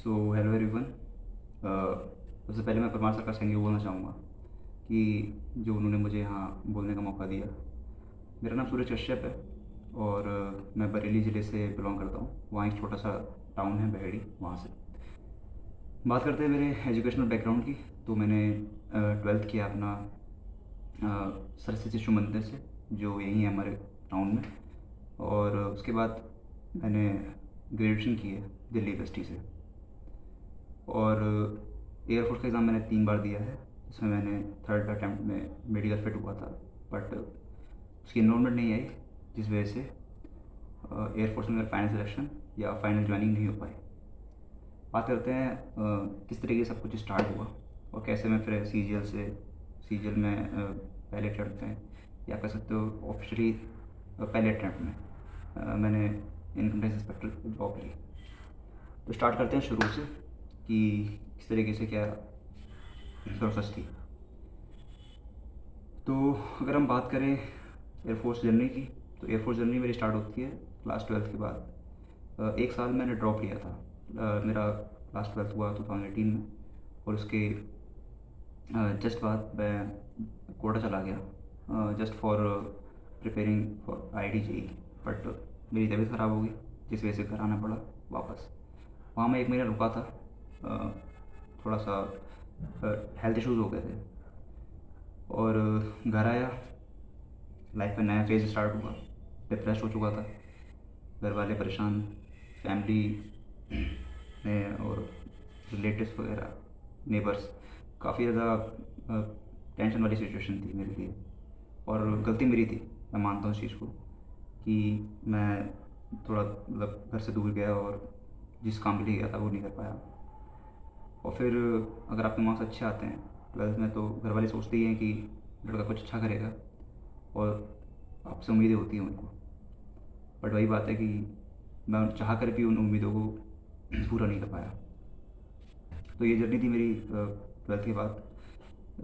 So hello everyone. सबसे पहले मैं परमार सर का थैंक यू बोलना चाहूँगा कि जो उन्होंने मुझे यहाँ बोलने का मौका दिया। मेरा नाम सूरज कश्यप है और मैं बरेली ज़िले से बिलोंग करता हूँ। वहाँ एक छोटा सा टाउन है बहेड़ी, वहाँ से। बात करते हैं मेरे एजुकेशनल बैकग्राउंड की। तो मैंने 12th किया अपना सरस्वती शिशु मंदिर से, जो यहीं है हमारे टाउन में। और उसके बाद मैंने ग्रेजुएशन की है दिल्ली यूनिवर्सिटी से। और एयरफोर्स का एग्ज़ाम मैंने 3 बार दिया है, जिसमें मैंने थर्ड अटैम्प्ट में मेडिकल फिट हुआ था, बट उसकी इनरोलमेंट नहीं आई, जिस वजह से एयरफोर्स में मेरा फाइनल सिलेक्शन या फाइनल ज्वाइनिंग नहीं हो पाई। बात करते हैं किस तरीके से सब कुछ स्टार्ट हुआ और कैसे मैं फिर सी जी एल में पहले अटैम्प्ट में, या कह सकते हो ऑफिशियली पहले अटैम्प्ट में मैंने इनकम टैक्स इंस्पेक्टर जॉब ली। तो स्टार्ट करते हैं शुरू से कि किस तरीके से क्या प्रोसेस थी। तो अगर हम बात करें एयरफोर्स जर्नी की, तो एयरफोर्स जर्नी मेरी स्टार्ट होती है क्लास 12th के बाद। एक साल मैंने ड्रॉप लिया था। मेरा क्लास 12th हुआ 2018 में, और उसके जस्ट बाद मैं कोटा चला गया just for preparing for IIT JEE। But मेरी तबीयत ख़राब हो गई, जिस वजह से घर आना पड़ा वापस। वहाँ मैं 1 महीना रुका था। अ, थोड़ा सा हेल्थ इश्यूज़ हो गए थे, और घर आया, लाइफ में नया फेज़ स्टार्ट हुआ। डिप्रेस हो चुका था, घर वाले परेशान, फैमिली में और रिलेटिव्स वगैरह, नेबर्स, काफ़ी ज़्यादा टेंशन वाली सिचुएशन थी मेरे लिए। और गलती मेरी थी, मैं मानता हूँ इस चीज़ को, कि मैं थोड़ा मतलब घर से दूर गया और जिस काम के लिए गया था वो नहीं कर पाया। और फिर अगर आपके मार्क्स अच्छे आते हैं 12th में, तो घर वाले सोचते ही हैं कि लड़का कुछ अच्छा करेगा, और आपसे उम्मीदें होती हैं उनको। बट वही बात है कि मैं चाह कर भी उन उम्मीदों को पूरा नहीं कर पाया। तो ये जर्नी थी मेरी 12th के बाद।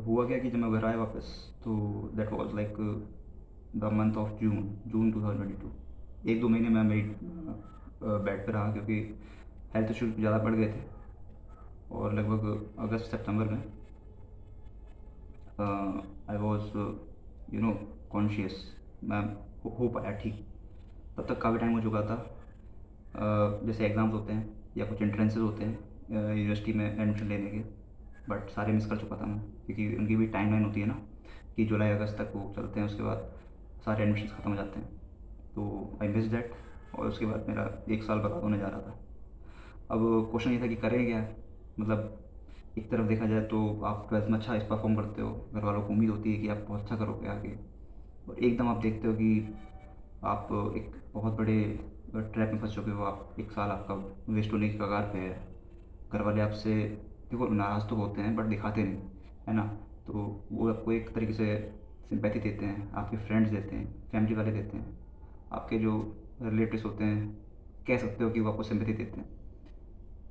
हुआ क्या कि जब मैं घर आया वापस, तो that was like the month of June 2022। 1-2 महीने मैं मेरी बेड पर रहा, क्योंकि हेल्थ इशूज़ ज़्यादा बढ़ गए थे। और लगभग अगस्त सितंबर में आई वॉज कॉन्शियस, मैं हो पाया ठीक। तब तक काफ़ी टाइम हो चुका था। जैसे एग्ज़ाम्स होते हैं या कुछ एंट्रेंसेस होते हैं यूनिवर्सिटी में एडमिशन लेने के, बट सारे मिस कर चुका था मैं, क्योंकि उनकी भी टाइमलाइन होती है ना, कि जुलाई अगस्त तक वो चलते हैं, उसके बाद सारे एडमिशन्स ख़त्म हो जाते हैं। तो आई मिस दैट, और उसके बाद मेरा 1 साल बर्बाद होने जा रहा था। अब क्वेश्चन ये था कि करें क्या? मतलब एक तरफ देखा जाए तो आप 12th में अच्छा इस परफॉर्म करते हो, घर वालों को उम्मीद होती है कि आप बहुत अच्छा करोगे आगे, और एकदम आप देखते हो कि आप एक बहुत बड़े ट्रैप में फंस चुके हो, आप 1 साल आपका वेस्ट होने की कगार पे है। घर वाले आपसे देखो नाराज़ तो होते हैं, बट दिखाते नहीं, है ना? तो वो आपको एक तरीके से सिंपैथी देते हैं, आपके फ्रेंड्स देते हैं, फैमिली वाले देते हैं, आपके जो रिलेटिव्स होते हैं, कह सकते हो कि वो आपको सिंपैथी देते हैं।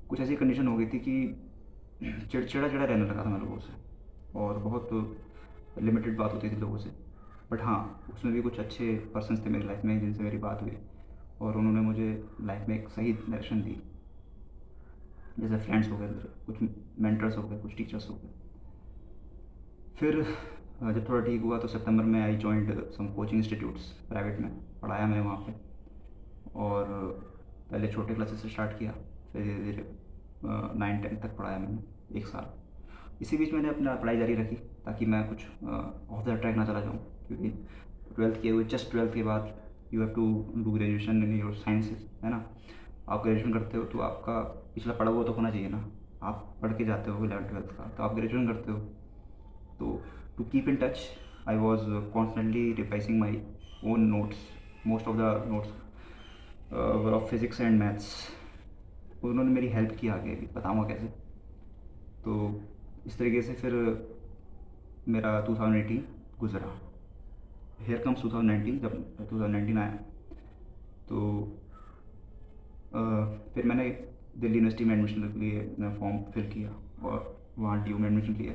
कुछ ऐसी कंडीशन हो गई थी कि चिड़चिड़ा रहने लगा था मैं लोगों से, और बहुत लिमिटेड बात होती थी लोगों से। बट हाँ, उसमें भी कुछ अच्छे पर्सन्स थे मेरी लाइफ में, जिनसे मेरी बात हुई, और उन्होंने मुझे लाइफ में एक सही डायरेक्शन दी। जैसे फ्रेंड्स हो गए मेरे, कुछ मेंटर्स हो गए, कुछ टीचर्स हो गए। फिर जब थोड़ा ठीक हुआ, तो सितंबर में I joined some coaching institutes, private में पढ़ाया मैंने वहाँ पे। और पहले छोटे क्लासेस से स्टार्ट किया, फिर धीरे धीरे 9-10 तक पढ़ाया मैंने 1 साल। इसी बीच मैंने अपना पढ़ाई जारी रखी, ताकि मैं कुछ ऑफ द ट्रैक ना चला जाऊँ, क्योंकि 12th किए हुए, जस्ट 12th के बाद you have to do graduation in your sciences, है ना? आप ग्रेजुएशन करते हो तो आपका पिछला पढ़ा हुआ तो होना चाहिए ना। आप पढ़ के जाते हो 11th-12th का, तो आप ग्रेजुएशन करते हो। तो to keep in touch, I was constantly revising my own notes. Most of the notes were of physics and maths. उन्होंने मेरी हेल्प की आगे, भी बताऊँगा कैसे। तो इस तरीके से फिर मेरा 2018 गुजरा। हेयर कम्स 2019, जब 2019 आया, तो फिर मैंने दिल्ली यूनिवर्सिटी में एडमिशन के लिए फॉर्म फिल किया, और वहाँ DU में एडमिशन लिया।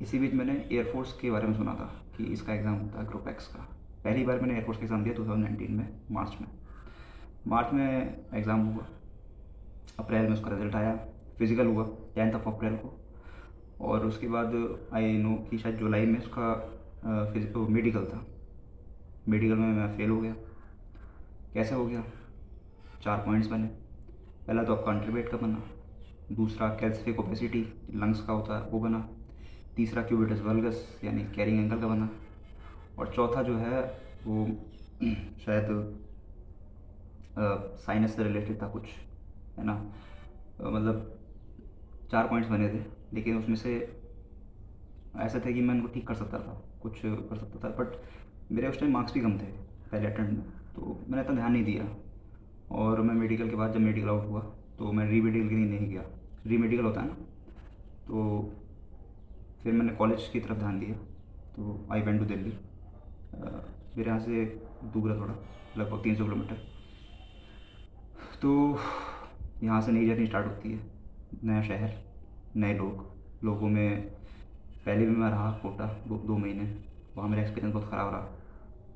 इसी बीच मैंने एयरफोर्स के बारे में सुना था कि इसका एग्ज़ाम होता है, ग्रुप एक्स का। पहली बार मैंने एयरफोर्स का एग्ज़ाम दिया 2019 में, मार्च में। मार्च में एग्ज़ाम हुआ, अप्रैल में उसका रिज़ल्ट आया। फिज़िकल हुआ 10th ऑफ अप्रैल को। और उसके बाद आई नो कि शायद जुलाई में उसका मेडिकल था। मेडिकल में मैं फ़ेल हो गया। कैसे हो गया? 4 पॉइंट्स बने। पहला तो कंट्रीब्यूट का बना, दूसरा कैल्सिफिक ओपेसिटी लंग्स का होता है वो बना, तीसरा क्यूबिटस वल्गस यानी कैरिंग एंगल का बना, और चौथा जो है वो शायद साइनस से रिलेटेड था कुछ, है ना। मतलब 4 पॉइंट्स बने थे, लेकिन उसमें से ऐसा था कि मैं उनको ठीक कर सकता था, कुछ कर सकता था, बट मेरे उस टाइम मार्क्स भी कम थे पहले अटेम्प्ट में, तो मैंने इतना ध्यान नहीं दिया। और मैं मेडिकल के बाद जब मेडिकल आउट हुआ तो मैं री मेडिकल के लिए नहीं गया। री मेडिकल होता है ना, तो फिर मैंने कॉलेज की तरफ ध्यान दिया। तो आई वेंट टू दिल्ली। मेरे यहाँ से दूर है थोड़ा, लगभग 300 किलोमीटर। तो यहाँ से नई जर्नी स्टार्ट होती है। नया शहर, नए लोग, लोगों में पहले भी मैं रहा कोटा 2 महीने। वहाँ मेरा एक्सपीरियंस बहुत ख़राब रहा,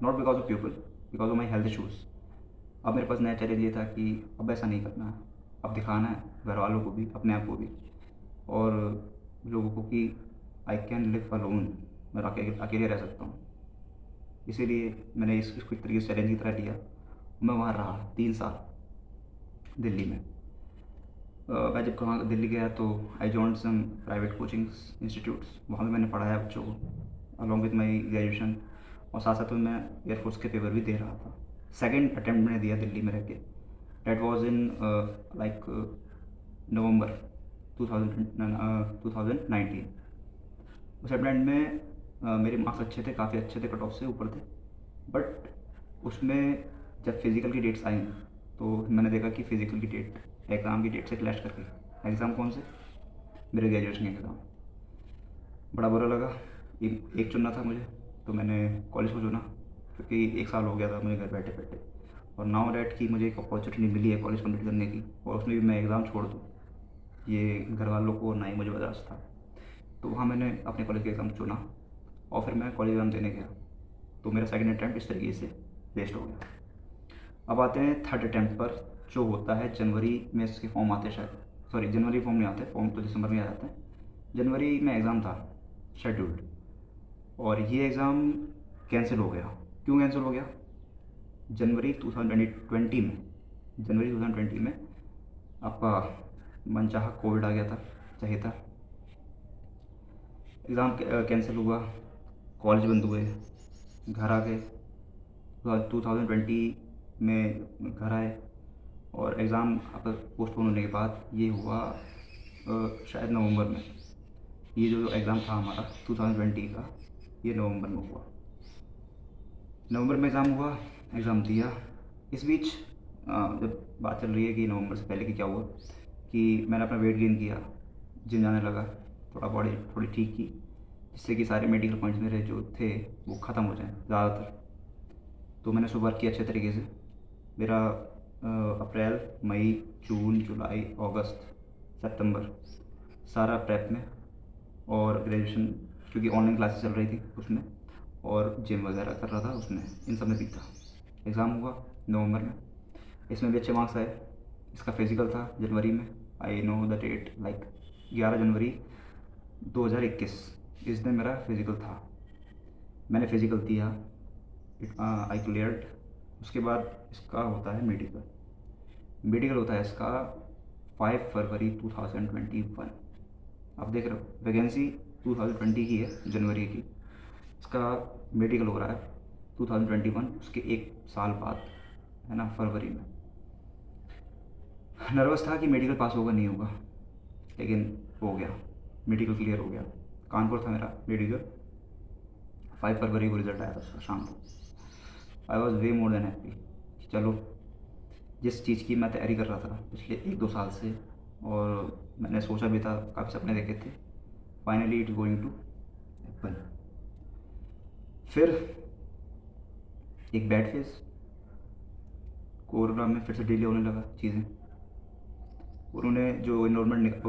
not because of people, because of my health issues. अब मेरे पास नया चैलेंज ये था कि अब ऐसा नहीं करना है, अब दिखाना है घर वालों को भी, अपने आप को भी, और लोगों को कि आई कैन लिव अलोन, मैं अकेले अकेले रह सकता हूँ। इसीलिए मैंने इसको एक तरीके से चैलेंज की तरह लिया। मैं वहाँ रहा 3 साल दिल्ली में। मैं जब वहाँ दिल्ली गया तो I joined some private coachings institutes, वहाँ भी मैंने पढ़ाया बच्चों को अलॉन्ग विद माई ग्रेजुएशन। और साथ साथ में मैं एयरफोर्स के पेपर भी दे रहा था। सेकेंड अटैम्प्ट मैंने दिया दिल्ली में रह के। डेट वॉज इन लाइक नवंबर 2019। उस अटैम्प्ट में मेरे मार्क्स अच्छे थे, काफ़ी अच्छे थे, कट ऑफ से ऊपर थे। बट उसमें जब फिज़िकल की डेट्स आई तो मैंने देखा कि फ़िज़िकल की डेट एग्ज़ाम की डेट से क्लैश कर गई। एग्ज़ाम कौन से? मेरे ग्रेजुएशन के एग्ज़ाम। बड़ा बुरा लगा। एक चुनना था मुझे, तो मैंने कॉलेज को चुना, क्योंकि 1 साल हो गया था मुझे घर बैठे बैठे। और नाउ डैट कि मुझे एक अपॉर्चुनिटी मिली है कॉलेज कंप्लीट करने की, और उसमें भी मैं एग्ज़ाम छोड़ दूँ, ये घर वालों को ना ही मुझे बर्दाश्त था। तो वहाँ मैंने अपने कॉलेज का एग्ज़ाम चुना और फिर मैं कॉलेज एग्ज़ाम देने गया। तो मेरा सेकंड अटैम्प्ट इस तरीके से वेस्ट हो गया। अब आते हैं थर्ड अटैम्प्ट पर, जो होता है जनवरी में। इसके फॉर्म आते हैं शायद, सॉरी जनवरी फॉर्म नहीं आते, फॉर्म तो दिसंबर में आ जाते हैं। जनवरी में एग्ज़ाम था शेड्यूल्ड, और ये एग्ज़ाम कैंसिल हो गया। क्यों कैंसिल हो गया? जनवरी 2020 में, जनवरी 2020 में आपका मनचाहा कोविड आ गया था, चाहिए था। एग्ज़ाम कैंसिल हुआ, कॉलेज बंद हुए, घर आ गए। 2020 में घर आए, और एग्ज़ाम आपका पोस्टपोन होने के बाद ये हुआ शायद नवंबर में। ये जो एग्ज़ाम था हमारा 2020 का, ये नवंबर में हुआ। नवंबर में एग्ज़ाम हुआ, एग्ज़ाम दिया। इस बीच जब बात चल रही है कि नवंबर से पहले कि क्या हुआ, कि मैंने अपना वेट गेन किया, जिम जाने लगा, थोड़ा बॉडी थोड़ी ठीक की, जिससे कि सारे मेडिकल पॉइंट्स मेरे जो थे वो ख़त्म हो जाएँ ज़्यादातर। तो मैंने उसको वर्क किया अच्छे तरीके से। मेरा अप्रैल, मई, जून, जुलाई, अगस्त, सितंबर सारा प्रेप में, और ग्रेजुएशन क्योंकि ऑनलाइन क्लासेस चल रही थी उसमें, और जिम वगैरह कर रहा था उसमें, इन सब में बीता। एग्ज़ाम हुआ नवंबर में, इसमें भी अच्छे मार्क्स आए। इसका फिज़िकल था जनवरी में, I know the date, like 11 January 2021, इस दिन मेरा फिज़िकल था। मैंने फिज़िकल दिया, आई क्लियर्ड। उसके बाद इसका होता है मेडिकल। मेडिकल होता है इसका 5 फरवरी 2021। आप देख रहे हो, वैकेंसी 2020 की है, जनवरी की। इसका मेडिकल हो रहा है 2021, उसके 1 साल बाद, है ना, फरवरी में। नर्वस था कि मेडिकल पास होगा नहीं होगा, लेकिन हो गया, मेडिकल क्लियर हो गया। कानपुर था मेरा मेडिकल। 5 फरवरी को रिज़ल्ट आया था उसका शाम को। I was way more than happy. चलो, जिस चीज़ की मैं तैयारी कर रहा था पिछले 1-2 साल से, और मैंने सोचा भी था, काफ़ी सपने देखे थे, finally it going to happen. फिर एक बैड फेज, कोरोना में फिर से डिले होने लगा चीज़ें। उन्होंने जो इनरोलमेंट,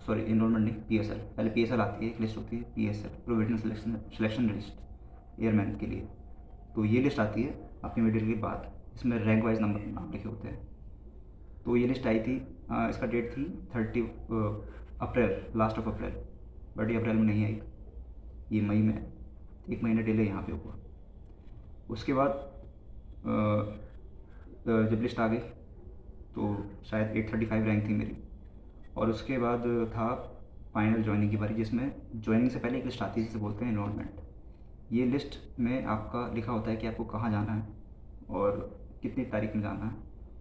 सॉरी इनरोलमेंट नहीं, पीएसएल, पहले पीएसएल आती है, एक लिस्ट होती है PSL, provisional selection list airman के लिए। तो ये लिस्ट आती है आपके मेडिकल के बाद, इसमें रैंक वाइज नंबर नाम लिखे होते हैं। तो ये लिस्ट आई थी, इसका डेट थी 30 अप्रैल, लास्ट ऑफ अप्रैल, बट ये अप्रैल में नहीं आई, ये मई में, 1 महीने डिले यहाँ पे हुआ। उसके बाद जब लिस्ट आ गई तो शायद 835 रैंक थी मेरी, और उसके बाद था फाइनल ज्वाइनिंग की बारी, जिसमें ज्वाइनिंग से पहले एक लिस्ट आती है जिसे बोलते हैं एनरोलमेंट। ये लिस्ट में आपका लिखा होता है कि आपको कहाँ जाना है और कितनी तारीख में जाना है।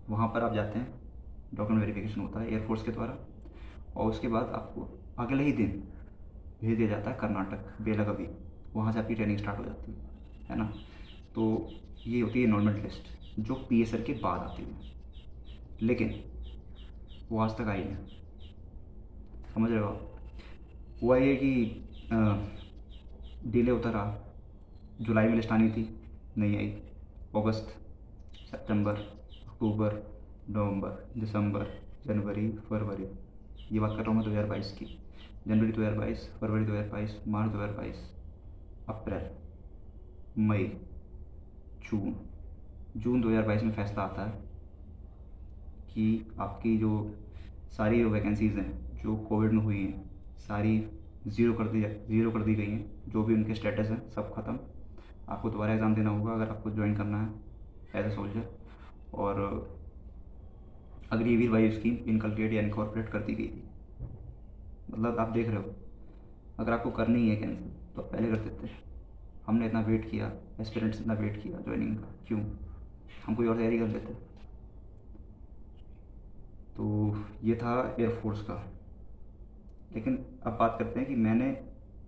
वहाँ पर आप जाते हैं, डॉक्यूमेंट वेरिफिकेशन होता है एयरफोर्स के द्वारा, और उसके बाद आपको अगले ही दिन भेज दिया जाता है कर्नाटक, बेलगावी। वहाँ से आपकी ट्रेनिंग स्टार्ट हो जाती है ना। तो ये होती है एनरोलमेंट लिस्ट जो PSR के बाद आती है, लेकिन वो आज तक आई नहीं। समझ रहे हो आप? हुआ ये कि डिले होता रहा, जुलाई में लिस्ट आनी थी, नहीं आई, अगस्त, सितंबर, अक्टूबर, नवंबर, दिसंबर, जनवरी, फरवरी, ये बात कर रहा हूँ मैं 2022 की, जनवरी 2022, फरवरी 2022, मार्च 2022, अप्रैल, मई, जून, जून 2022 में फैसला आता है कि आपकी जो सारी वैकेंसीज़ हैं जो कोविड में हुई हैं, सारी ज़ीरो कर दी गई हैं। जो भी उनके स्टेटस हैं सब ख़त्म। आपको दोबारा एग्ज़ाम देना होगा अगर आपको ज्वाइन करना है एज ए सोल्जर। और अग्निवीर वायु स्कीम इनकलकेट या इनकॉर्पोरेट कर दी गई थी। मतलब आप देख रहे हो, अगर आपको करनी है कैंसिल तो आप पहले कर देते। हमने इतना वेट किया, एस्पिरेंट्स इतना वेट किया ज्वाइनिंग का, क्यों? हम कोई और तैयारी कर लेते। तो ये था एयरफोर्स का। लेकिन अब बात करते हैं कि मैंने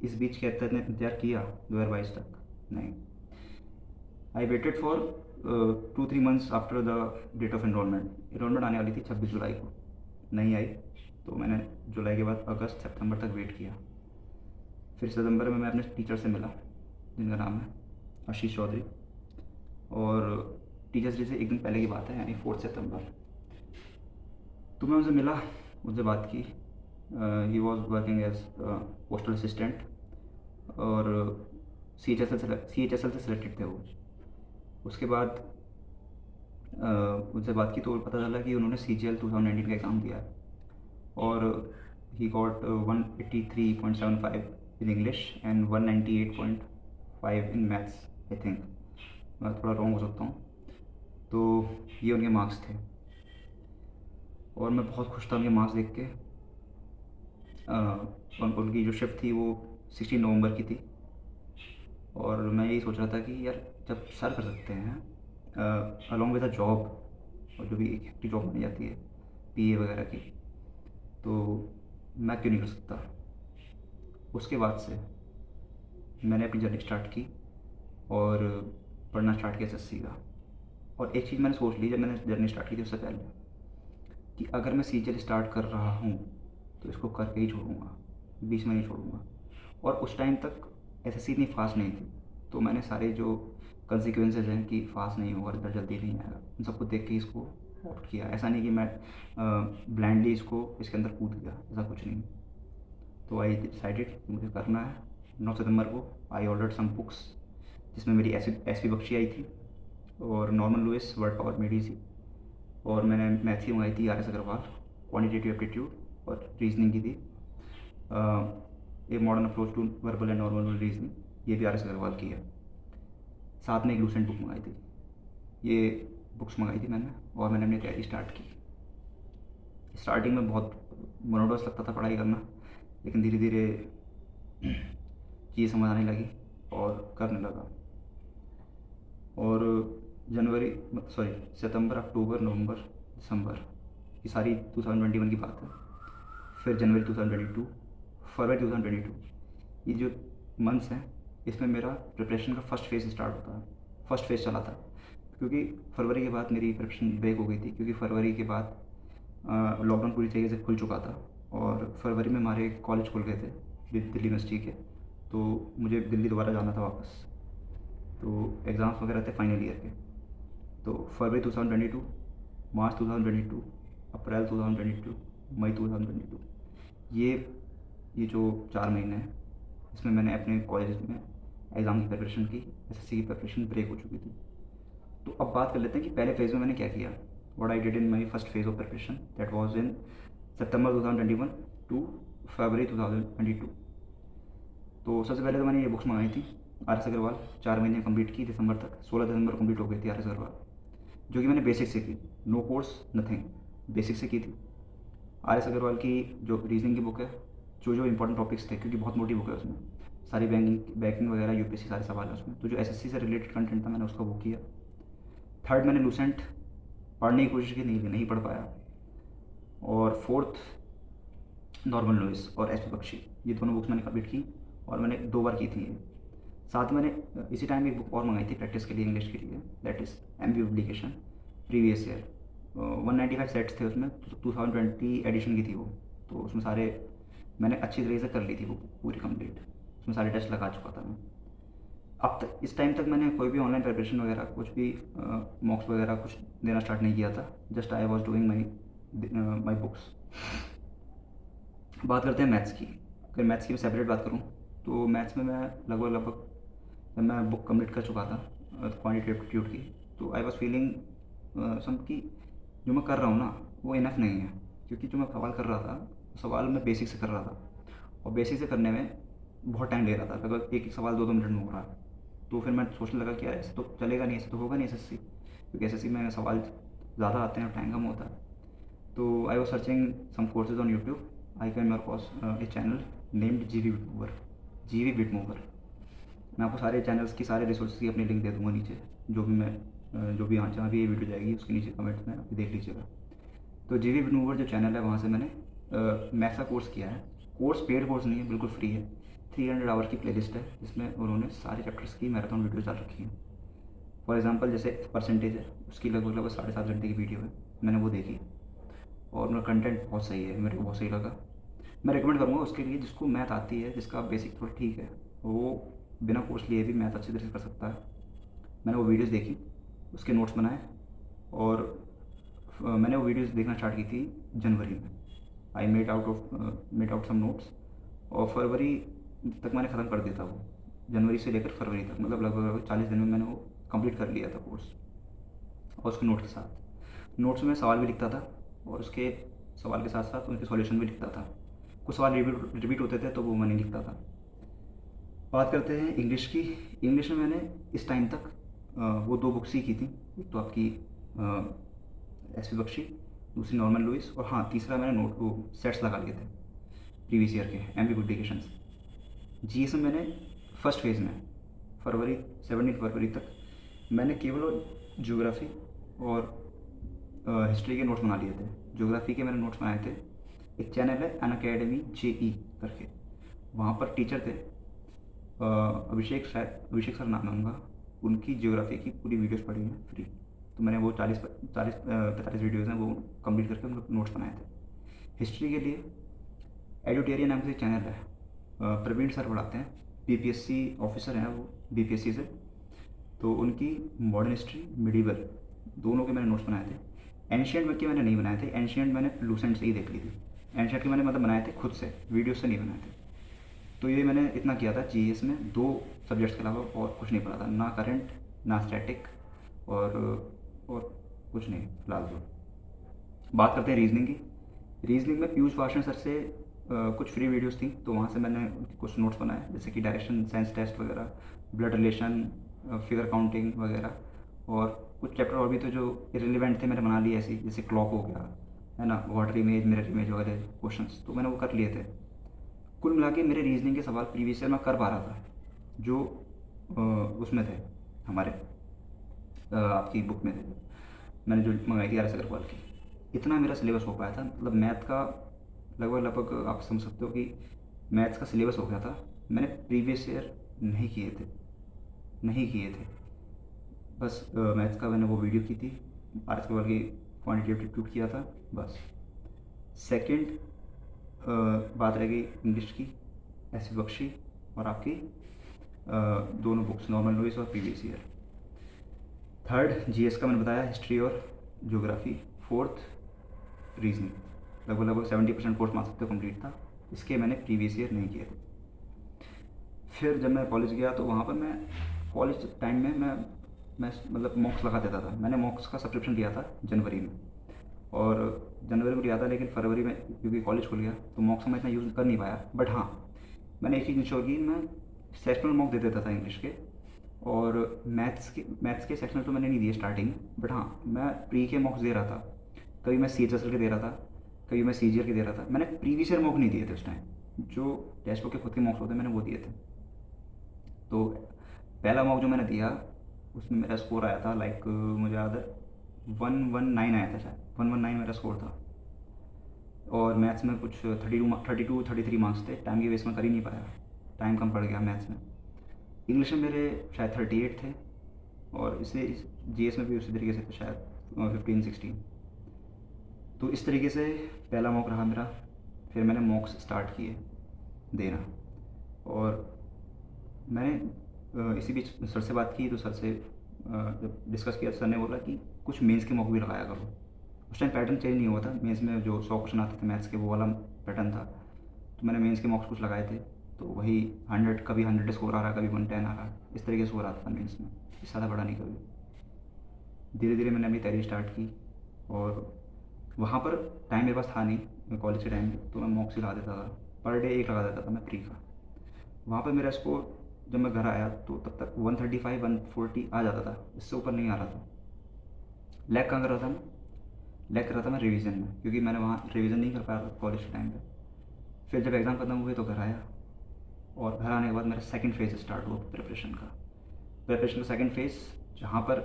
इस बीच के अंदर इंतजार किया 2022 तक, नहीं। I waited for 2-3 months after the date of enrolment आने वाली थी 26 जुलाई को, नहीं आई। तो मैंने जुलाई के बाद अगस्त सितंबर तक वेट किया। फिर सितंबर में मैं अपने टीचर से मिला जिनका नाम है आशीष चौधरी, और टीचर्स डे से एक दिन पहले की बात है, यानी 4 सितंबर। तो मैं उनसे मिला, उनसे बात की। He was working as postal assistant, और CHSL से सिलेक्टेड थे वो। उसके बाद उनसे बात की तो पता चला कि उन्होंने CGL 2019 का एग्ज़ाम दिया है, और he got 183.75 in English and 198.5 in maths, I think. मैं थोड़ा रॉन्ग हो सकता हूँ। तो ये उनके मार्क्स थे, और मैं बहुत खुश था उनके मार्क्स देख के। उनकी जो शिफ्ट थी वो 16 नवंबर की थी, और मैं यही सोच रहा था कि यार जब सर कर सकते हैं अलॉन्ग विद अ जॉब, और जो भी एक एक्टिव जॉब बनी जाती है PA वगैरह की, तो मैं क्यों नहीं कर सकता। उसके बाद से मैंने अपनी जर्नी स्टार्ट की और पढ़ना स्टार्ट किया SSC का। और एक चीज़ मैंने सोच ली जब मैंने जर्नी स्टार्ट की थी उससे पहले, कि अगर मैं CGL स्टार्ट कर रहा हूँ तो इसको करके ही छोड़ूंगा, बीच में नहीं छोड़ूंगा। और उस टाइम तक SSC इतनी फास्ट नहीं थी, तो मैंने सारे जो कंसिक्वेंसेज हैं कि फास्ट नहीं होगा, रिजल्ट जल्दी नहीं आएगा, उन सबको देख के इसको ऑप्ट किया। ऐसा नहीं कि मैं ब्लाइंडली इसके अंदर कूद गया, ऐसा कुछ नहीं। तो आई डिसाइडेड मुझे करना है। 9 सितंबर को आई ऑर्डर्ड सम बुक्स, जिसमें मेरी SP बख्शी आई थी, और Norman Lewis word power made easy थी, और मैंने मैथ्स की मंगाई थी RS अग्रवाल, क्वान्टिटेटिव एप्टीट्यूड और रीजनिंग की थी a modern approach to verbal and normal reasoning, ये भी RS अग्रवाल की है। साथ में एक लूसेंट बुक मंगाई थी। ये बुक्स मंगाई थी मैंने, और मैंने अपनी तैयारी स्टार्ट की। स्टार्टिंग में बहुत मोनोटोनस लगता था पढ़ाई करना, लेकिन धीरे धीरे चीज़ समझ आने लगी और करने लगा। और सितंबर, अक्टूबर, नवंबर, दिसंबर, ये सारी 2021 की बात है। फिर जनवरी 2022, फरवरी 2022, ये जो मंथ्स हैं इसमें मेरा प्रिपरेशन का फर्स्ट फेज़ स्टार्ट होता है, फर्स्ट फेज़ चला था। क्योंकि फरवरी के बाद मेरी प्रिपरेशन ब्रेक हो गई थी, क्योंकि फरवरी के बाद लॉकडाउन पूरी तरीके से खुल चुका था, और फरवरी में हमारे कॉलेज खुल गए थे दिल्ली यूनिवर्सिटी के, तो मुझे दिल्ली दोबारा जाना था वापस। तो एग्ज़ाम्स वगैरह थे फाइनल ईयर के। तो फरवरी 2022, मार्च 2022, अप्रैल 2022, मई 2022, ये जो 4 महीने हैं इसमें मैंने अपने कॉलेज में एग्ज़ाम की प्रिपरेशन की, SSC की प्रिपरेशन ब्रेक हो चुकी थी। तो अब बात कर लेते हैं कि पहले फेज़ में मैंने क्या किया। what I did in my first phase of preparation, that was in September 2021 to February 2022. तो सबसे पहले तो मैंने ये बुक्स मंगाई थी आर एस अग्रवाल, 4 महीने कंप्लीट की दिसंबर तक, 16 दिसंबर कंप्लीट हो गई थी आर एस अग्रवाल, जो कि मैंने बेसिक से की, नो कोर्स नथिंग, बेसिक से की थी। आर एस अग्रवाल की जो रीजनिंग की बुक है, जो इंपॉर्टेंट टॉपिक्स थे, क्योंकि बहुत मोटी बुक है उसमें, सारी बैंकिंग वगैरह यूपीएससी सारे सवाल है उसमें, तो जो एसएससी से रिलेटेड कंटेंट था मैंने उसका वो किया। थर्ड मैंने लूसेंट पढ़ने की कोशिश की, नहीं पढ़ पाया। और फोर्थ नॉर्मन लुइस और एस पी बख्शी, ये दोनों बुक्स मैंने कंप्लीट की और मैंने 2 बार की थी ये। साथ में मैंने इसी टाइम एक बुक और मंगाई थी प्रैक्टिस के लिए, इंग्लिश के लिए, that is MP publication previous year, 195 sets थे उसमें, 2020 एडिशन की थी वो, तो उसमें सारे मैंने अच्छी तरीके से कर ली थी वो पूरी कंप्लीट, उसमें सारे टेस्ट लगा चुका था मैं। अब तक इस टाइम तक मैंने कोई भी ऑनलाइन प्रिपरेशन वगैरह कुछ भी मॉक्स वगैरह कुछ देना स्टार्ट नहीं किया था, just I was doing my books. बात करते हैं मैथ्स की। अगर मैथ्स की मैं सेपरेट बात करूँ तो मैथ्स में मैं लगभग जब मैं बुक कंप्लीट कर चुका था क्वान्टिटेटिव एप्टीट्यूड की, तो आई वॉज फीलिंग सम कि जो मैं कर रहा हूँ ना वो इनफ नहीं है, क्योंकि जो मैं सवाल कर रहा था, सवाल मैं बेसिक से कर रहा था, और बेसिक से करने में बहुत टाइम ले रहा था, लगभग एक सवाल 2-2 मिनट में हो रहा। तो फिर मैं सोचने लगा कि यार ऐसे तो चलेगा नहीं, ऐसे तो होगा नहीं एसएससी, क्योंकि एसएससी में सवाल ज़्यादा आते हैं और टाइम कम होता है। तो I was searching some courses on YouTube, I came across a channel named GV bit mover. मैं आपको सारे चैनल्स की सारे रिसोर्सेज की अपनी लिंक दे दूँगा नीचे, जो भी यहाँ जहाँ भी ये वीडियो जाएगी उसके नीचे कमेंट में आप देख लीजिएगा। तो जीवी बिट मूवर जो चैनल है, वहाँ से मैंने मैथ्स का कोर्स किया है। कोर्स पेड कोर्स नहीं है, बिल्कुल फ्री है। 300 आवर की प्लेलिस्ट है, जिसमें उन्होंने सारे चैप्टर्स की मैराथन वीडियोज़ डाल रखी हैं। फॉर एग्जांपल जैसे परसेंटेज है, उसकी लगभग 7.5 घंटे की वीडियो है, मैंने वो देखी और उनका कंटेंट बहुत सही है, मेरे को बहुत सही लगा। मैं रिकमेंड करूँगा उसके लिए जिसको मैथ आती है, जिसका बेसिक थोड़ा ठीक है, वो बिना कोर्स लिए भी मैथ अच्छी तरह से कर सकता है। मैंने वो वीडियोज़ देखी, उसके नोट्स बनाए, और मैंने वो वीडियोज़ देखना स्टार्ट की थी जनवरी में। I made out some notes, और फरवरी तक मैंने ख़त्म कर दिया था वो, जनवरी से लेकर फरवरी तक, मतलब लगभग 40 दिन में मैंने वो कंप्लीट कर लिया था कोर्स। और उसके नोट के साथ, नोट्स में सवाल भी लिखता था, और उसके सवाल के साथ साथ उनके सॉल्यूशन भी लिखता था। कुछ सवाल रिपीट होते थे तो वो मैं नहीं लिखता था। बात करते हैं इंग्लिश की। इंग्लिश में मैंने इस टाइम तक वो 2 बुक्स ही की थी, एक तो आपकी एस पी बख्शी, दूसरी नॉर्मन लुइस, और हाँ तीसरा मैंने नोट वो सेट्स लगा लिए थे प्रीवियस ईयर के एम पी पब्लिकेशंस। जीएस में मैंने फर्स्ट फेज़ में 17 फरवरी तक मैंने केवल ज्योग्राफी और हिस्ट्री के नोट्स बना लिए थे। ज्योग्राफी के मैंने नोट्स बनाए थे, एक चैनल है अनअकैडमी जेई करके, वहाँ पर टीचर थे अभिषेक सर नाम है उनका, उनकी ज्योग्राफी की पूरी वीडियोस पढ़ी हैं फ्री। तो मैंने वो 45 वीडियोज़ हैं वो कंप्लीट करके उनको नोट्स बनाए थे। हिस्ट्री के लिए एडुटेरियन नाम से चैनल है, प्रवीण सर पढ़ाते हैं, बीपीएससी ऑफिसर हैं वो बीपीएससी से, तो उनकी मॉडर्न हिस्ट्री मिडीवल दोनों के मैंने नोट्स बनाए थे। एंशियंट में के मैंने नहीं बनाए थे, एंशियंट मैंने लूसेंट से ही देख ली थी। एंशियंट के मैंने मतलब बनाए थे खुद से, वीडियो से नहीं बनाए थे। तो ये मैंने इतना किया था जीएस में, 2 सब्जेक्ट्स के अलावा और कुछ नहीं पढ़ा था, ना करंट ना स्टैटिक, और कुछ नहीं फिलहाल। तो बात करते हैं रीजनिंग की। रीजनिंग में पीयूष भाषण सर से कुछ फ्री वीडियोस थी, तो वहाँ से मैंने कुछ नोट्स बनाए, जैसे कि डायरेक्शन सेंस टेस्ट वगैरह, ब्लड रिलेशन, फिगर काउंटिंग वगैरह, और कुछ चैप्टर और भी थे जो इरेलीवेंट थे मैंने बना लिए ऐसे, जैसे क्लॉक हो गया है ना, वाटर इमेज, मिरर इमेज वगैरह क्वेश्चंस, तो मैंने वो कर लिए थे। कुल मिला के मेरे रीजनिंग के सवाल प्रीवियस ईयर मैं कर पा रहा था, जो उसमें थे हमारे आपकी बुक में थे, मैंने जो मंगाई थी आर एस अग्रवाल की। इतना मेरा सिलेबस हो पाया था, मतलब मैथ का लगभग आप समझ सकते हो कि मैथ्स का सिलेबस हो गया था। मैंने प्रीवियस ईयर नहीं किए थे, बस मैथ्स का मैंने वो वीडियो की थी, आर एस अग्रवाल की क्वान्टिटेटिव एप्टीट्यूड किया था बस। सेकंड बात रह गई इंग्लिश की, एस पी बख्शी और आपकी दोनों बुक्स नॉर्मल लुइस और प्रीवियस ईयर। थर्ड जीएस का मैंने बताया, हिस्ट्री और ज्योग्राफी। फोर्थ रीजनिंग, लगभग 70% कोर्स मान सकते हो कंप्लीट था, इसके मैंने प्रीवियस ईयर नहीं किए थे। फिर जब मैं कॉलेज गया तो वहाँ पर मैं कॉलेज टाइम में मैं मतलब मॉक्स लगा देता था। मैंने मॉक्स का सब्सक्रिप्शन लिया था जनवरी में, और जनवरी को लिया था, लेकिन फरवरी में क्योंकि कॉलेज खुल गया तो मॉक्स मैं इतना यूज़ कर नहीं पाया। बट हाँ, मैंने एक चीज़ इंश्योर की, मैं सेक्शनल मॉक दे देता था इंग्लिश के, और मैथ्स के सेक्शनल तो मैंने नहीं दिए स्टार्टिंग में, बट हाँ मैं प्री के मॉक्स दे रहा था। कभी मैं सी एच एस एल के दे रहा था, कभी मैं सी जी एल के दे रहा था। मैंने प्रीवियस ईयर मॉक नहीं दिए थे उस टाइम, जो टेक्स्ट बुक के खुद के मॉक्स होते हैं मैंने वो दिए थे। तो पहला मॉक जो मैंने दिया उसमें मेरा स्कोर आया था, लाइक मुझे याद है 119 आया था, शायद 119 मेरा स्कोर था। और मैथ्स में कुछ 32-33 मार्क्स थे। टाइम की वेस्ट में कर ही नहीं पाया, टाइम कम पड़ गया मैथ्स में। इंग्लिश में मेरे शायद 38 थे, और इसे जी एस में भी उसी तरीके से थे, शायद 15-16। तो इस तरीके से पहला मॉक रहा मेरा। फिर मैंने मॉक्स स्टार्ट किए देना, और मैंने इसी बीच सर से बात की, तो सर से जब डिस्कस किया तो सर ने बोला कि कुछ मेंस के मॉक भी लगाया करो। उस टाइम पैटर्न चेंज नहीं हुआ था, मेंस में जो 100 क्वेश्चन आते थे मैथ्स के वो वाला पैटर्न था। तो मैंने मेंस के मॉक्स कुछ लगाए थे, तो वही 100, कभी 100 स्कोर आ रहा, कभी 110 आ रहा, इस तरीके से स्कोर आता था मेंस में, इससे ज़्यादा बड़ा नहीं कभी। धीरे धीरे मैंने अपनी तैयारी स्टार्ट की, और वहाँ पर टाइम मेरे पास था नहीं कॉलेज के टाइम पे, तो मैं मॉक्स ही लगा देता था। पर डे एक लगा देता था मैं प्री का। वहाँ पे मेरा स्कोर जब मैं घर आया तो तब तक 135-140 आ जाता था, इससे ऊपर नहीं आ रहा था। लैग कहाँ कर रहा था मैं? लैग कर रहा था मैं रिवीजन में, क्योंकि मैंने वहाँ रिवीजन नहीं कर पाया था कॉलेज के टाइम पे। फिर जब एग्ज़ाम खत्म हुए तो घर आया, और घर आने के बाद मेरा सेकंड फेज़ स्टार्ट हुआ प्रिपरेशन का सेकंड फेज़, जहाँ पर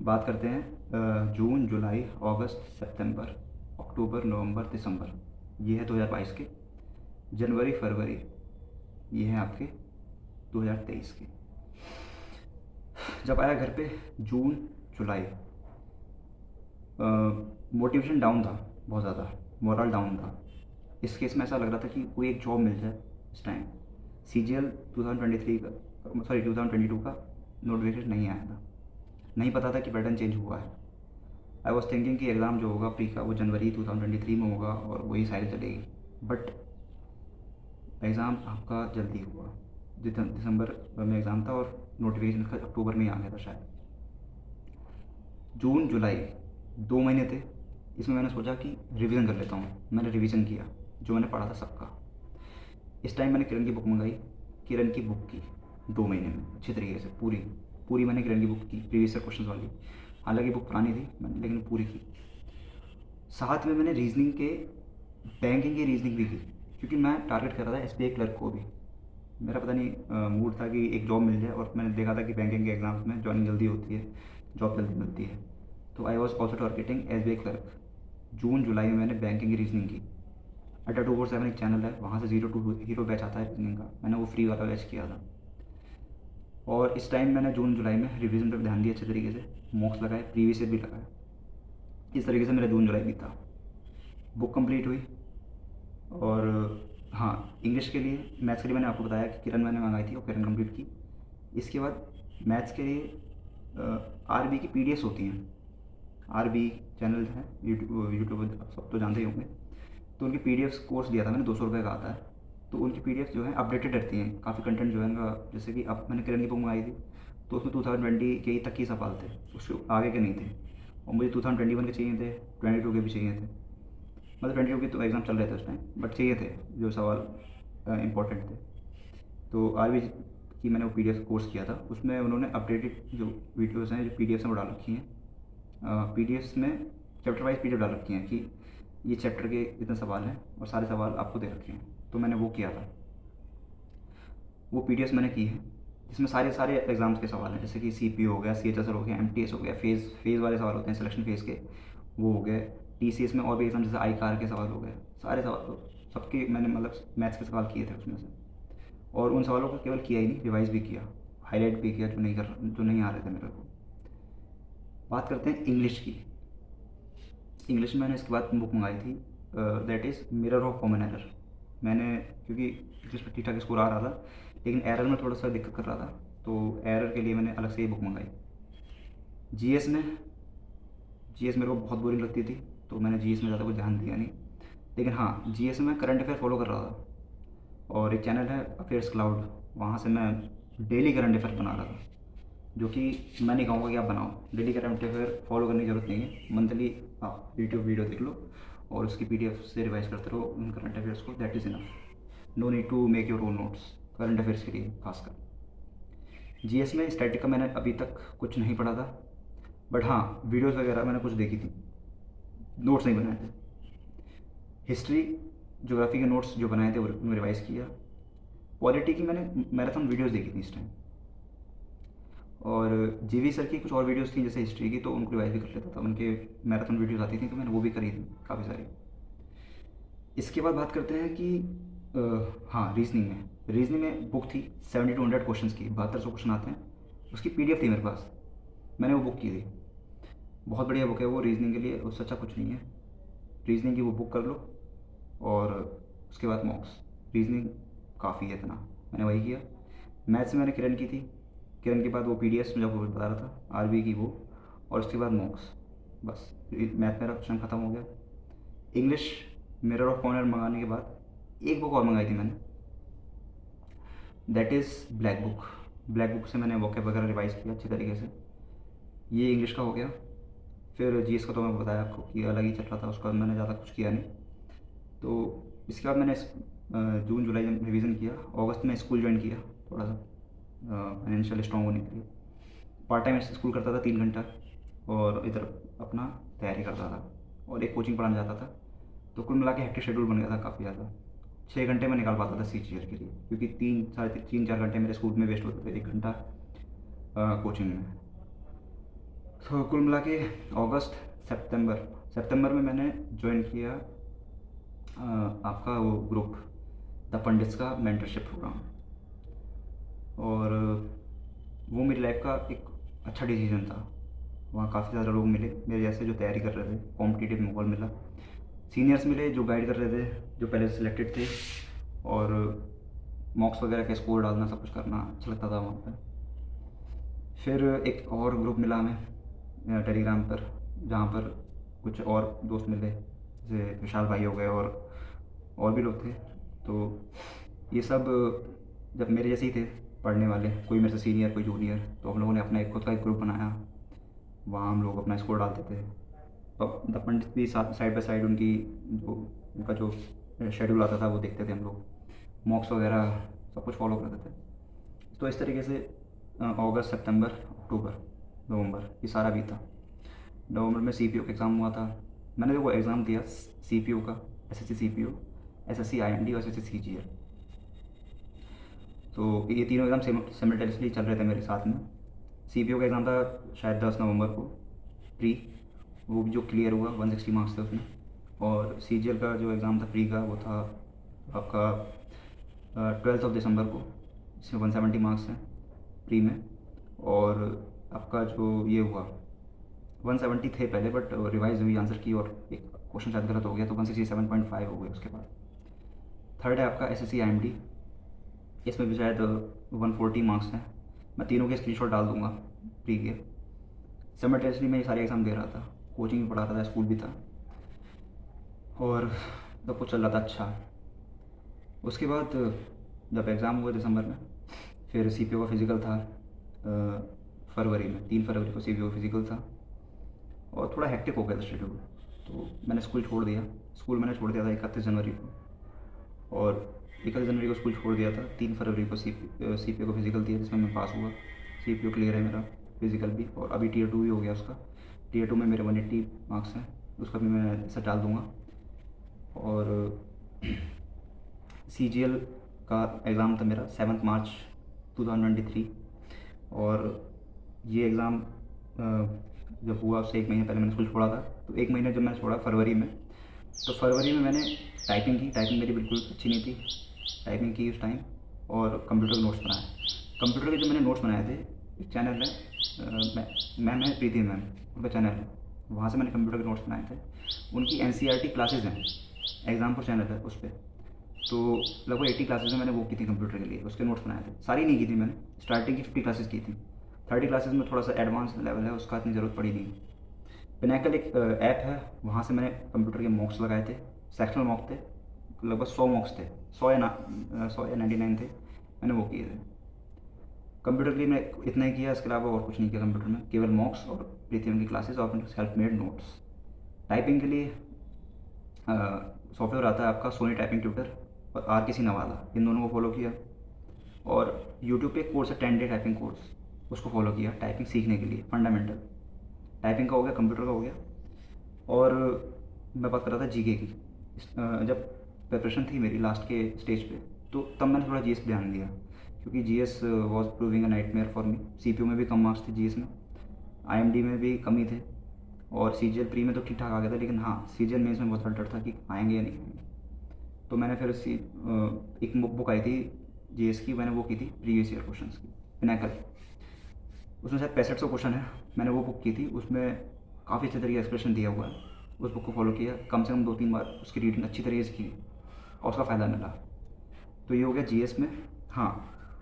बात करते हैं जून, जुलाई, अगस्त, सितंबर, अक्टूबर, नवंबर, दिसंबर, ये है 2022 के। जनवरी, फरवरी, ये हैं आपके 2023 के। जब आया घर पे जून, जुलाई, मोटिवेशन डाउन था, बहुत ज़्यादा मोरल डाउन था। इस केस में ऐसा लग रहा था कि कोई एक जॉब मिल जाए इस टाइम। सी जी एल 2023 का, सॉरी 2022 का नोटिफिकेशन नहीं आया था, नहीं पता था कि पैटर्न चेंज हुआ है। आई वॉज थिंकिंग कि एग्ज़ाम जो होगा प्री का वो जनवरी 2023 में होगा और वही साइड चलेगी, बट एग्ज़ाम आपका जल्दी हुआ। दिसंबर में एग्ज़ाम था, और नोटिफिकेशन अक्टूबर में ही आ गया था शायद। जून, जुलाई 2 महीने थे, इसमें मैंने सोचा कि रिवीजन कर लेता हूँ। मैंने रिवीजन किया जो मैंने पढ़ा था सबका। इस टाइम मैंने किरण की बुक मंगाई, किरण की बुक की 2 महीने में अच्छी तरीके से पूरी पूरी मैंने किरण की बुक की, प्रीवियस ईयर क्वेश्चन वाली। हालांकि बुक पुरानी थी मैंने, लेकिन पूरी की। साथ में मैंने रीजनिंग के, बैंकिंग की रीजनिंग भी की, क्योंकि मैं टारगेट कर रहा था एस बी आई क्लर्क को भी। मेरा पता नहीं मूड था कि एक जॉब मिल जाए, और मैंने देखा था कि बैंकिंग के एग्ज़ाम्स में जॉइनिंग जल्दी होती है, जॉब जल्दी मिलती है। तो I was also targeting S B I clerk. जून, जुलाई में मैंने बैंकिंग की रीजनिंग की। अड्डा 247 एक चैनल है, वहाँ से 0 टू हीरो बैच आता है रीजनिंग का, मैंने वो फ्री वाला बैच किया था। और इस टाइम मैंने जून, जुलाई में रिवीजन पर ध्यान दिया अच्छे तरीके से, मॉक्स लगाए, प्रीवियस ईयर भी लगाए। इस तरीके से मेरा जून, जुलाई बीता। बुक कंप्लीट हुई। और हाँ, इंग्लिश के लिए, मैथ्स के लिए मैंने आपको बताया कि किरण मैंने मंगाई थी और किरण कंप्लीट की। इसके बाद मैथ्स के लिए आर बी की पी डी एफ्स होती हैं। आर बी चैनल है यूट्यूब आप सब तो जानते ही होंगे। तो उनकी पी डी एफ्स कोर्स लिया था मैंने, 200 रुपये का आता है। तो उनकी पी डी एफ जो है अपडेटेड रहती हैं, काफ़ी कंटेंट जो है उनका, जैसे कि अब मैंने किरण की बुक मंगाई थी तो उसमें 2020 के तक ही सवाल थे, उसके आगे के नहीं थे। और मुझे 2021 के चाहिए थे, 22 के भी चाहिए थे। मतलब 22 के तो एग्ज़ाम चल रहे थे उस टाइम, बट चाहिए थे जो सवाल इंपॉर्टेंट थे। तो आर बी की मैंने वो पी डी एफ कोर्स किया था, उसमें उन्होंने अपडेटेड जो वीडियोज़ हैं, जो पी डी एफ्स हैं वो डाल रखी हैं। पी डी एफ्स में chapter wise P D F डाल रखी हैं कि ये चैप्टर के इतने सवाल हैं, और सारे सवाल आपको दे रखे हैं। तो मैंने वो किया था, वो पी डी एफ्स मैंने की है, जिसमें सारे सारे एग्ज़ाम्स के सवाल हैं, जैसे कि सी पी हो गया, सी एच एस एल हो गया, एम टी एस हो गया, फेज़ वाले सवाल होते हैं, सिलेक्शन फेज़ के वो हो गए। टी सी एस में और भी एग्ज़ाम, जैसे आई कार के सवाल हो गए, सारे सवाल सबके मैंने मतलब मैथ्स के सवाल किए थे उसमें से। और उन सवालों को केवल किया ही नहीं, रिवाइज़ भी किया, हाईलाइट भी किया जो नहीं आ रहे थे मेरे को। बात करते हैं इंग्लिश की। इंग्लिश में मैंने इसके बाद बुक मंगाई थी, that is mirror of common error. मैंने, क्योंकि इंग्लिश में ठीक ठाक स्कोर आ रहा था, लेकिन एरर में थोड़ा सा दिक्कत कर रहा था, तो एरर के लिए मैंने अलग से ये बुक मंगाई। जी एस में, जी एस मेरे को बहुत बोरिंग लगती थी, तो मैंने जी एस में ज़्यादा कुछ ध्यान दिया नहीं। लेकिन हाँ, जी एस में मैं करंट अफेयर फॉलो कर रहा था, और एक चैनल है अफेयर्स क्लाउड, वहाँ से मैं डेली करंट अफेयर बना रहा था। जो कि मैं नहीं कहूँगा कि आप बनाओ, डेली करंट अफेयर फॉलो करने की ज़रूरत नहीं है, मंथली आप यूट्यूब वीडियो देख लो और उसकी पीडीएफ से रिवाइज करते रहो उन करंट अफेयर्स को, that is enough. No need to make your own notes current affairs के लिए खासकर। जीएस में स्टैटिक का मैंने अभी तक कुछ नहीं पढ़ा था, बट हाँ वीडियोज़ वगैरह मैंने कुछ देखी थी, नोट्स नहीं बनाए थे। हिस्ट्री ज्योग्राफी के नोट्स जो बनाए थे वो रिवाइज़ किया। पॉलिटी की मैंने मैराथन वीडियोज़ देखी थी इस टाइम, और जीवी सर की कुछ और वीडियोज़ थी जैसे हिस्ट्री की, तो उनको रिवाइज भी कर लेता था, उनके मैराथन वीडियोज़ आती थी तो मैंने वो भी करी थी काफ़ी सारी। इसके बाद बात करते हैं कि हाँ रीजनिंग में बुक थी 70 to 100 क्वेश्चन की, 7200 क्वेश्चन आते हैं, उसकी पीडीएफ थी मेरे पास, मैंने वो बुक की थी। बहुत बढ़िया बुक है वो रीजनिंग के लिए, उससे अच्छा कुछ नहीं है। रीजनिंग की वो बुक कर लो और उसके बाद मॉक्स। रीजनिंग काफ़ी है इतना, मैंने वही किया। मैथ्स में मैंने किरण की थी, किरण के बाद वो पीडीएफ में जब वो बता रहा था आरबी की वो, और उसके बाद मॉक्स, बस मैथ मेरा क्वेश्चन ख़त्म हो गया। इंग्लिश मिरर ऑफ कॉर्नर मंगाने के बाद एक बुक और मंगाई थी मैंने, that is black book. Black book से मैंने वोकैब वगैरह रिवाइज़ किया अच्छी तरीके से। ये इंग्लिश का हो गया। फिर जीएस का तो मैं बताया आपको कि अलग ही चल रहा था, उसका मैंने ज़्यादा कुछ किया नहीं। तो इसके बाद मैंने जून जुलाई में रिवीजन किया, अगस्त में स्कूल ज्वाइन किया थोड़ा सा फाइनेंशियल स्ट्रॉन्ग होने के लिए। पार्ट टाइम स्कूल करता था 3 घंटा, और इधर अपना तैयारी करता था और एक कोचिंग पढ़ाने जाता था। तो कुल मिला के हेक्टिक शेड्यूल बन गया था काफ़ी ज़्यादा। 6 घंटे में निकाल पाता था सीजीएल के लिए, क्योंकि 3 4 घंटे मेरे स्कूल में वेस्ट होते थे, 1 घंटा कोचिंग में। तो कुल मिला के अगस्त सितंबर में मैंने ज्वाइन किया आपका वो ग्रुप, द पंडित्स का मेंटरशिप प्रोग्राम। और वो मेरी लाइफ का एक अच्छा डिसीजन था। वहाँ काफ़ी ज़्यादा लोग मिले मेरे जैसे जो तैयारी कर रहे थे, कॉम्पिटिटिव माहौल मिला, सीनियर्स मिले जो गाइड कर रहे थे, जो पहले से सिलेक्टेड थे, और मॉक्स वगैरह के स्कोर डालना, सब कुछ करना अच्छा लगता था वहाँ पर। फिर एक और ग्रुप मिला हमें टेलीग्राम पर, जहाँ पर कुछ और दोस्त मिले, जैसे विशाल भाई हो गए और भी लोग थे। तो ये सब जब मेरे जैसे ही थे पढ़ने वाले, कोई मेरे से सीनियर कोई जूनियर, तो हम लोगों ने अपना एक खुद का एक ग्रुप बनाया। वहाँ हम लोग अपना स्कोर डालते थे। द पंडित भी साथ साइड बाई साइड उनकी जो उनका जो शेड्यूल आता था वो देखते थे हम लोग, मॉक्स वगैरह सब कुछ फॉलो करते थे। तो इस तरीके से अगस्त सितंबर अक्टूबर नवंबर ये सारा बीता। नवंबर में सीपीओ का एग्ज़ाम हुआ था। मैंने वो एग्ज़ाम दिया सीपीओ का, एसएससी सीपीओ, एसएससी आईएनडी और एसएससी सीजीएल। तो ये तीनों एग्ज़ाम सिमल्टेनियसली चल रहे थे मेरे साथ में। सीपीओ का एग्ज़ाम था शायद 10 नवंबर को प्री, वो भी जो क्लियर हुआ 160 मार्क्स थे उसमें। और सीजीएल का जो एग्ज़ाम था प्री का वो था आपका 12 दिसंबर को, इसमें 170 मार्क्स हैं प्री में। और आपका जो ये हुआ 170 थे पहले, बट रिवाइज हुई आंसर की और एक क्वेश्चन शायद गलत हो गया तो 167.5 हो गया उसके बाद। थर्ड है आपका एसएससी आईएमडी, इसमें भी शायद 140 मार्क्स हैं। मैं तीनों के स्क्रीनशॉट डाल दूंगा प्री के। सिमल्टेनियसली मैं ये सारे एग्ज़ाम दे रहा था, कोचिंग भी पढ़ाता था, स्कूल भी था, और सब कुछ चल रहा था अच्छा। उसके बाद जब एग्ज़ाम हुआ दिसंबर में, फिर सीपीओ का फिज़िकल था फरवरी में, 3 फरवरी को सीपीओ का फिज़िकल था, और थोड़ा हेक्टिक हो गया था शेड्यूल, तो मैंने स्कूल छोड़ दिया। स्कूल मैंने छोड़ दिया था 31 जनवरी को, और 31 जनवरी को स्कूल छोड़ दिया था। 3 फरवरी को सीपीओ को फिज़िकल दिया जिसमें मैं पास हुआ। सीपीओ क्लियर है मेरा, फिज़िकल भी, और अभी टीयर 2 भी हो गया उसका। टीयर 2 में मेरे 180 मार्क्स हैं, उसका भी मैं ऐसा डाल दूँगा। और सीजीएल का एग्ज़ाम था मेरा 7 मार्च 2023, और ये एग्ज़ाम जब हुआ उससे 1 महीने पहले मैंने स्कूल छोड़ा था। तो 1 महीने जब मैंने छोड़ा फरवरी में, तो फरवरी में मैंने टाइपिंग की। टाइपिंग मेरी बिल्कुल अच्छी नहीं थी, टाइपिंग की उस टाइम, और कंप्यूटर के नोट्स बनाए। कंप्यूटर के जो मैंने नोट्स बनाए थे, एक चैनल है मैम है प्रीति मैम, उनका चैनल है, वहाँ से मैंने कंप्यूटर के नोट्स बनाए थे। उनकी एनसीईआरटी क्लासेज हैं, एग्ज़ाम चैनल है उस पर, तो लगभग 80 क्लासेज में मैंने वो की थी कंप्यूटर के लिए, उसके नोट्स बनाए थे। सारी नहीं की थी मैंने, स्टार्टिंग की 50 क्लासेज की थी। 30 क्लासेज में थोड़ा सा एडवांस लेवल है उसका, इतनी ज़रूरत पड़ी नहीं। पिनैकल एक ऐप है, वहाँ से मैंने कंप्यूटर के मॉक्स लगाए थे, सेक्शनल मॉक थे, लगभग 100 मॉक्स थे, 100 या 99 थे, मैंने वो किए थे। कंप्यूटर के लिए मैं इतना ही किया, इसके अलावा और कुछ नहीं किया कंप्यूटर में, केवल मॉक्स और प्रीतियम की क्लासेस और अपने सेल्फ मेड नोट्स। टाइपिंग के लिए सॉफ्टवेयर आता है आपका सोनी टाइपिंग ट्यूटर और RKC नवाला, इन दोनों को फॉलो किया। और यूट्यूब पे एक कोर्स है 10 डे टाइपिंग कोर्स, उसको फॉलो किया टाइपिंग सीखने के लिए। फंडामेंटल टाइपिंग का हो गया, कंप्यूटर का हो गया। और मैं बात कर रहा था जीके की। जब प्रिपरेशन थी मेरी लास्ट के स्टेज पे, तो तब मैंने थोड़ा जीएस पे ध्यान दिया, क्योंकि GS was proving a nightmare for me. CPU में भी कम मार्क्स थे जीएस में, आईएमडी में भी कमी थे, और सीजीएल प्री में तो ठीक ठाक आ गया था, लेकिन हाँ सीजीएल मेंस में बहुत डर था कि आएंगे या नहीं आएंगे। तो मैंने फिर एक बुक आई थी जीएस की, मैंने वो की थी प्रीवियस ईयर क्वेश्चंस की, पिनाकल। उसमें शायद 6500 क्वेश्चन है, मैंने वो बुक की थी। उसमें काफ़ी अच्छे तरीके एक्सप्रेशन दिया हुआ है, उस बुक को फॉलो किया, कम से कम 2-3 बार उसकी रीडिंग अच्छी तरीके से की और उसका फ़ायदा मिला। तो ये हो गया जीएस में। हाँ,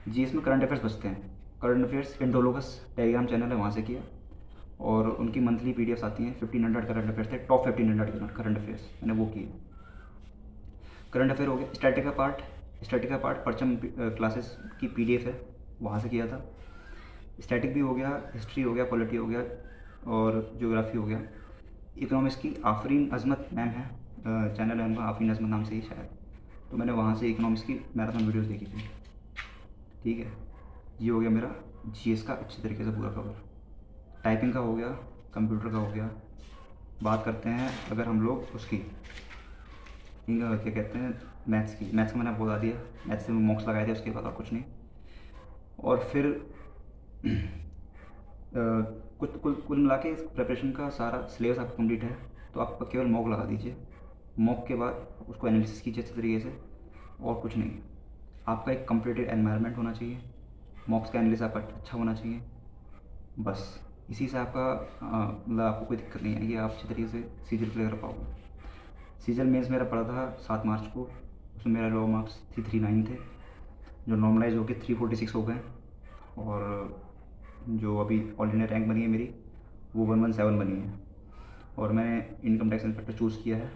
जीएस में करंट अफेयर्स बचते हैं। करंट अफेयर्स इंडोलोगस टेलीग्राम चैनल है, वहाँ से किया। और उनकी मंथली पीडीएफ्स आती हैं, 1500 करंट अफेयर्स थे, टॉप 1500 करंट अफेयर्स, मैंने वो किए। करंट अफेयर हो गया। स्टैटिक का पार्ट परचम क्लासेस की पीडीएफ है, वहाँ से किया था। स्टैटिक भी हो गया, हिस्ट्री हो गया, पॉलिटी हो गया, और ज्योग्राफी हो गया। इकोनॉमिक्स की आफरीन अजमत मैम है, चैनल है उनका आफरीन अजमत नाम से ही शायद, तो मैंने वहाँ से इकोनॉमिक्स की मैराथन वीडियोस देखी थी। ठीक है, ये हो गया मेरा जीएस का अच्छे तरीके से पूरा कवर। टाइपिंग का हो गया, कंप्यूटर का हो गया। बात करते हैं अगर हम लोग उसकी क्या कहते हैं, मैथ्स की। मैथ्स का मैंने बता दिया, मैथ्स से मॉक्स लगाए थे, उसके बाद और कुछ नहीं। और फिर कुल कुल कुल मिला के प्रिपरेशन का सारा सिलेबस आपका कंप्लीट है, तो आप केवल मॉक लगा दीजिए। मॉक के बाद उसको एनालिसिस कीजिए अच्छे तरीके से, और कुछ नहीं। आपका एक कंप्लीटेड एनवायरनमेंट होना चाहिए, मॉक्स का एनालिसिस आपका अच्छा होना चाहिए, बस इसी से आपका मतलब आपको कोई दिक्कत नहीं आएगी, आप अच्छे तरीके से सीजीएल क्लियर कर पाओगे। सीजीएल मेंस मेरा पड़ा था 7 मार्च को, उसमें मेरा लो मार्क्स 339 थे, जो नॉर्मलाइज होकर 346 हो गए। और जो अभी ऑल इंडिया रैंक बनी है मेरी, वो 117 बनी है। और मैंने इनकम टैक्स इंस्पेक्टर चूज़ किया है।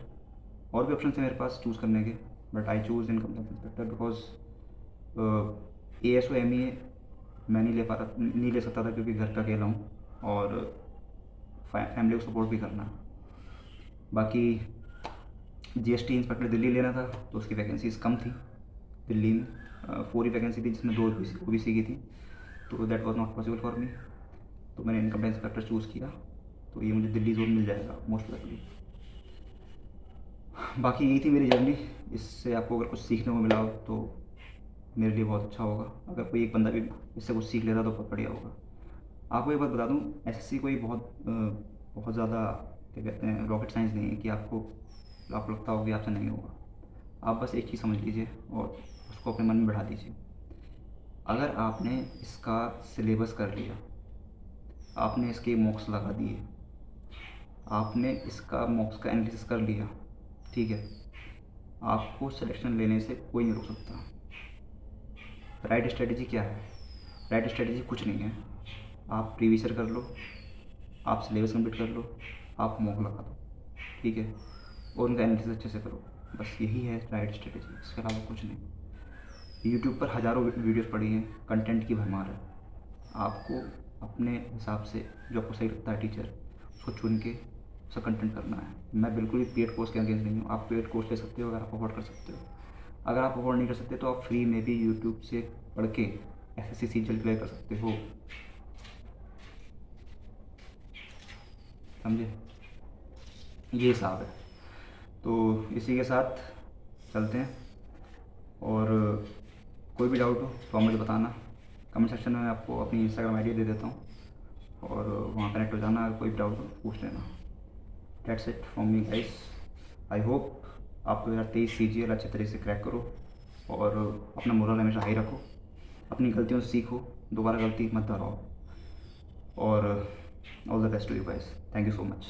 और भी ऑप्शन थे मेरे पास चूज़ करने के, but I choose income tax inspector because ASO ME मैं नहीं ले सकता था, क्योंकि घर पे अकेला हूँ और फैमिली को सपोर्ट भी करना। बाकी GST इंस्पेक्टर दिल्ली लेना था, तो उसकी वैकेंसीज़ कम थी दिल्ली में। 4 ही वैकेंसी थी, जिसमें 2 OBC की थी, तो that was not possible for me. तो मैंने इनकम टैक्स इंस्पेक्टर चूज़ किया, तो ये मुझे दिल्ली जोन मिल जाएगा मोस्ट लाइकली। बाकी यही थी मेरी जर्नी। इससे आपको अगर कुछ सीखने को मिला हो तो मेरे लिए बहुत अच्छा होगा। अगर कोई एक बंदा भी इससे कुछ सीख लेता तो बहुत बढ़िया होगा। आपको एक बात बता दूँ, SSC कोई बहुत ज़्यादा क्या कहते हैं रॉकेट साइंस नहीं है कि आपको लगता हो कि आपसे नहीं होगा। आप बस एक चीज़ समझ लीजिए और उसको अपने मन में बैठा दीजिए। अगर आपने इसका सिलेबस कर लिया, आपने इसके मॉक्स लगा दिए, आपने इसका मॉक्स का एनालिसिस कर लिया, ठीक है, आपको सिलेक्शन लेने से कोई नहीं रोक सकता। राइट स्ट्रेटजी क्या है? राइट स्ट्रेटजी कुछ नहीं है। आप प्रीवियस ईयर कर लो, आप सिलेबस कंप्लीट कर लो, आप मॉक लगा दो, ठीक है, और उनका एनालिसिस अच्छे से करो। बस यही है राइट स्ट्रेटजी, इसके अलावा कुछ नहीं। यूट्यूब पर हज़ारों वीडियोस पड़ी हैं, कंटेंट की भरमार है। आपको अपने हिसाब से जो आपको सही लगता है टीचर, उसको चुन के उसका कंटेंट करना है। मैं बिल्कुल भी पेड कोर्स के अगेंस्ट नहीं हूँ। आप पेड कोर्स ले सकते हो अगर आप अफोर्ड कर सकते हो। अगर आप अफोर्ड नहीं कर सकते तो आप फ्री में भी यूट्यूब से पढ़ के SSC सीजीएल क्लियर कर सकते हो, समझे? ये हिसाब है। तो इसी के साथ चलते हैं, और कोई भी डाउट हो तो आप मुझे बताना कमेंट सेक्शन में। आपको अपनी इंस्टाग्राम ID दे देता हूँ, और वहाँ कनेक्ट हो जाना। अगर कोई भी डाउट हो पूछ लेना। That's it from me guys. I hope आप 2023 CGL अच्छे तरीके से क्रैक करो, और अपना मोरल हमेशा हाई रखो, अपनी गलतियों से सीखो, दोबारा गलती मत दोहराओ, और all the best to you guys. Thank you so much.